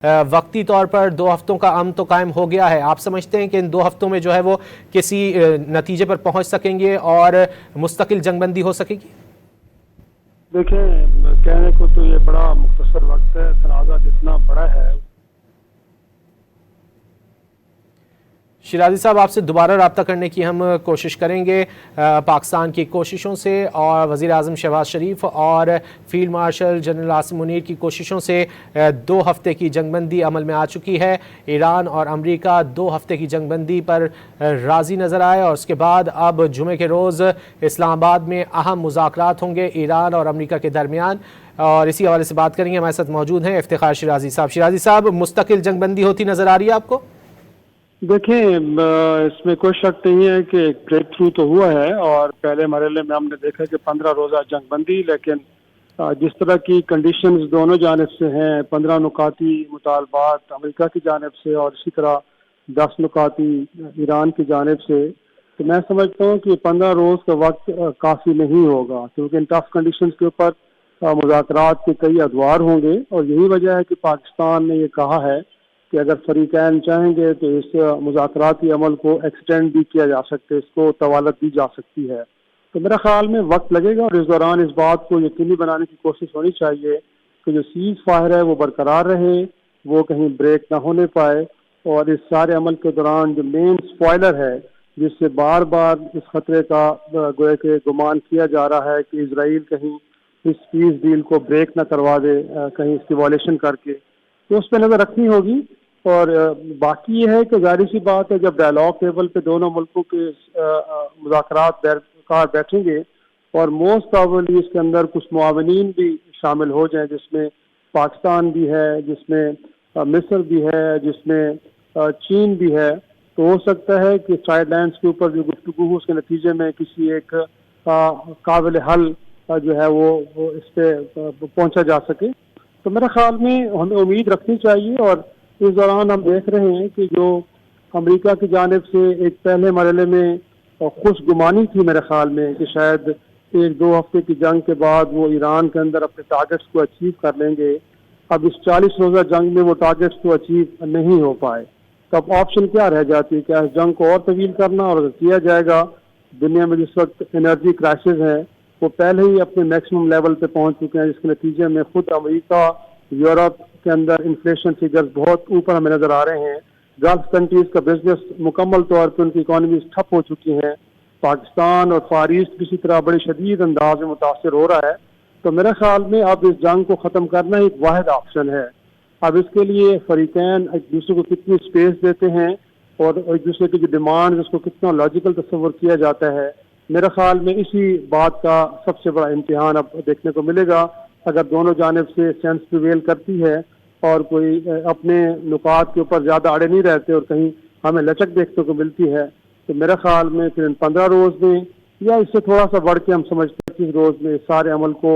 वक्ती तौर पर 2 हफ्तों का अमन तो कायम हो गया है। आप समझते हैं कि इन 2 हफ्तों में जो है वो किसी नतीजे पर पहुंच सकेंगे और मुस्तकिल जंगबंदी हो सकेगी? देखें, कहने को तो ये बड़ा मुख्तसर वक्त है, तनाज़ा जितना बड़ा है। शिराजी साहब, आपसे दोबारा रब्ता करने की हम कोशिश करेंगे पाकिस्तान की कोशिशों से और वज़ीर आज़म शहबाज शरीफ और field marshal general Asim Munir की कोशिशों से 2 हफ्ते की जंगबंदी अमल में आ चुकी है। ईरान और अमेरिका 2 हफ्ते की जंगबंदी पर राज़ी नज़र आए और उसके बाद अब जुमे के रोज़ इस्लामाबाद में अहम मुज़ाकरात होंगे ईरान और अमेरिका के दरमियान, और इसी हवाले से बात करेंगे। हमारे साथ मौजूद हैं इफ्तिखार शिराजी साहब। शिराजी साहब, मुस्तकिल जंगबंदी होती नज़र आ रही है आपको? देखें, इसमें कोई शक नहीं है कि एक ब्रेक थ्रू तो हुआ है और पहले मरहले में हमने देखा कि 15 रोज़ा जंगबंदी, लेकिन जिस तरह की कंडीशंस दोनों जानिब से हैं, 15 नुकाती मुतालबात अमेरिका की जानिब से और इसी तरह 10 नुकाती ईरान की जानिब से, तो मैं समझता हूँ कि 15 रोज़ का वक्त काफ़ी नहीं होगा, क्योंकि इन टफ कंडीशंस के ऊपर मुज़ाकरात के कई अदवार होंगे। और यही वजह है कि पाकिस्तान ने ये कहा है कि अगर फरीकैन चाहेंगे तो इस मुज़ाकराती अमल को एक्सटेंड भी किया जा सकता है, इसको तवालत दी जा सकती है। तो मेरे ख्याल में वक्त लगेगा और इस दौरान इस बात को यकीनी बनाने की कोशिश होनी चाहिए कि जो सीज फायर है वो बरकरार रहे, वो कहीं ब्रेक ना होने पाए। और इस सारे अमल के दौरान जो मेन स्पॉइलर है, जिससे बार बार इस खतरे का गोया के गुमान किया जा रहा है कि इसराइल कहीं इस पीस डील को ब्रेक ना करवा दे, कहीं इसकी वॉलेशन करके, तो उस पर नज़र रखनी होगी। और बाकी ये है कि जाहिर सी बात है, जब डायलॉग टेबल पे दोनों मुल्कों के मुज़ाकरात कार बैठेंगे और मोस्ट प्रोबेबली इसके अंदर कुछ मुआवनीन भी शामिल हो जाएं, जिसमें पाकिस्तान भी है, जिसमें मिस्र भी है, जिसमें चीन भी है, तो हो सकता है कि साइडलाइंस के ऊपर जो गुफ्तगू हो उसके नतीजे में किसी एक काबिल हल जो है वो इस पे पहुंचा जा सके। तो मेरे ख्याल में हमें उम्मीद रखनी चाहिए। और इस दौरान हम देख रहे हैं कि जो अमेरिका की जानिब से एक पहले मरहले में खुशगुमानी थी मेरे ख्याल में कि शायद 1-2 हफ्ते की जंग के बाद वो ईरान के अंदर अपने टारगेट्स को अचीव कर लेंगे, अब इस 40 रोज़ा जंग में वो टारगेट्स को अचीव नहीं हो पाए, तो अब ऑप्शन क्या रह जाती है? क्या इस जंग को और तवील करना? और अगर किया जाएगा, दुनिया में जिस वक्त एनर्जी क्राइसिस है वो पहले ही अपने मैक्सिमम लेवल पे पहुंच चुके हैं, जिसके नतीजे में खुद अमेरिका, यूरोप के अंदर इन्फ्लेशन फिगर्स बहुत ऊपर हमें नजर आ रहे हैं। गल्फ कंट्रीज का बिजनेस मुकम्मल तौर पर उनकी इकोनॉमीज ठप हो चुकी हैं। पाकिस्तान और फार ईस्ट किसी तरह बड़ी शदीद अंदाज में मुतासर हो रहा है। तो मेरे ख्याल में अब इस जंग को ख़त्म करना एक वाहिद ऑप्शन है। अब इसके लिए फरीकैन एक दूसरे को कितनी स्पेस देते हैं और एक दूसरे की जो डिमांड उसको कितना लॉजिकल तस्वर किया जाता है, मेरे ख्याल में इसी बात का सबसे बड़ा इम्तिहान अब देखने को मिलेगा। अगर दोनों जानिब से सेंस प्रिवेल करती है और कोई अपने नुकात के ऊपर ज़्यादा अड़े नहीं रहते और कहीं हमें लचक देखने को मिलती है, तो मेरे ख्याल में फिर इन 15 रोज़ में या इससे थोड़ा सा बढ़ के हम समझते हैं कि रोज़ में सारे अमल को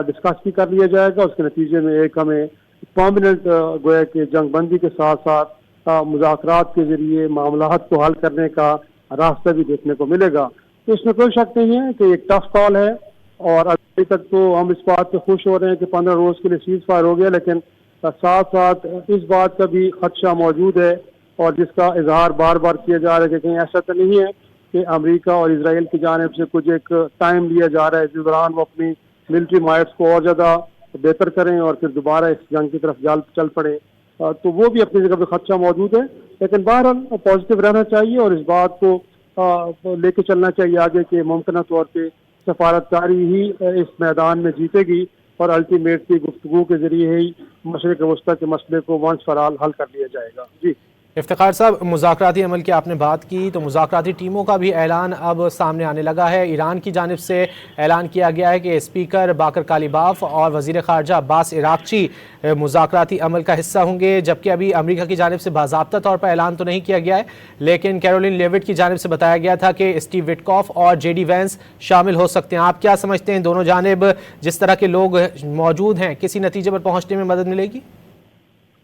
डिस्कस भी कर लिया जाएगा। उसके नतीजे में एक हमें परमानेंट गोया के जंगबंदी के साथ साथ मुज़ाकरात के ज़रिए मामलात को हल करने का रास्ता भी देखने को मिलेगा। तो इसमें कोई शक नहीं है कि एक टफ कॉल है और अभी तक तो हम इस बात से खुश हो रहे हैं कि 15 रोज़ के लिए सीज फायर हो गया, लेकिन साथ साथ इस बात का भी खदशा मौजूद है और जिसका इजहार बार बार किया जा रहा है कि कहीं ऐसा तो नहीं है कि अमेरिका और इसराइल की जानिब से कुछ एक टाइम लिया जा रहा है जिस दौरान वो अपनी मिलिट्री माइट्स को और ज़्यादा बेहतर करें और फिर दोबारा इस जंग की तरफ चल पड़े। तो वो भी अपनी जगह पर खदशा मौजूद है, लेकिन बहरहाल पॉजिटिव रहना चाहिए और इस बात को लेके चलना चाहिए आगे कि मुमकिन तौर पर सफारतकारी ही इस मैदान में जीतेगी और अल्टीमेटली गुफ्तगू के जरिए ही मशरिक़ वस्ता के मसले को वंस फॉर ऑल हल कर लिया जाएगा। जी इफ्तिखार साहब, मुज़ाकराती अमल की आपने बात की, तो मुज़ाकराती टीमों का भी ऐलान अब सामने आने लगा है। ईरान की जानिब से ऐलान किया गया है कि स्पीकर बाकर कालीबाफ और वज़ीर ख़ारजा अब्बास इराक़ची मुज़ाकराती अमल का हिस्सा होंगे, जबकि अभी अमेरिका की जानिब से बाज़ाब्ता तौर पर ऐलान तो नहीं किया गया है, लेकिन कैरोलिन लेविट की जानिब से बताया गया था कि स्टीव विटकॉफ और जेडी वैंस शामिल हो सकते हैं। आप क्या समझते हैं, दोनों जानिब जिस तरह के लोग मौजूद हैं, किसी नतीजे पर पहुँचने में मदद मिलेगी?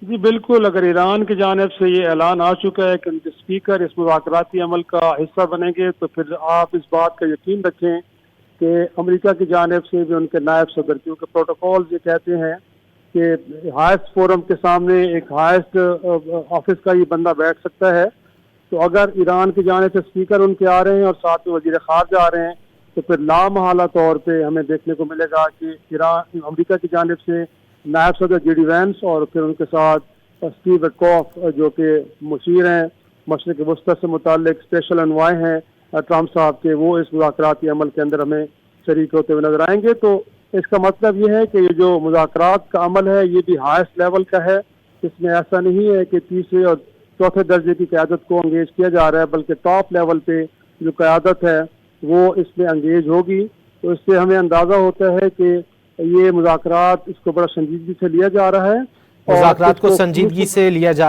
जी बिल्कुल, अगर ईरान की जानिब से ये ऐलान आ चुका है कि उनके स्पीकर इस मुज़ाकराती अमल का हिस्सा बनेंगे, तो फिर आप इस बात का यकीन रखें कि अमेरिका की जानिब से भी उनके नायब सदर, क्योंकि प्रोटोकॉल ये कहते हैं कि हाईएस्ट फोरम के सामने एक हाईएस्ट ऑफिस का ये बंदा बैठ सकता है। तो अगर ईरान की जाने से स्पीकर उनके आ रहे हैं और साथ में वजीर खारजा आ रहे हैं, तो फिर लामहला तौर पे हमें देखने को मिलेगा कि ईरान अमेरिका की जानिब से नायब सदर जेडी वैंस और फिर उनके साथ स्टीव विटकॉफ जो कि मुशीर हैं मशरिक वस्ती से मुताल्लिक स्पेशल एनवाय हैं ट्रम्प साहब के, वो इस मुज़ाकराती अमल के अंदर हमें शरीक होते हुए नजर आएंगे। तो इसका मतलब ये है कि ये जो मुज़ाकरात का अमल है ये भी हाईएस्ट लेवल का है। इसमें ऐसा नहीं है कि तीसरे और चौथे दर्जे की क़यादत को अंगेज किया जा रहा है, बल्कि टॉप लेवल पे जो क़यादत है वो इसमें अंगेज होगी। तो इससे हमें अंदाज़ा होता है कि ये मुज़ाकरात इसको बड़ा संजीदगी से लिया जा रहा है। मुज़ाकरात को संजीदगी से लिया जा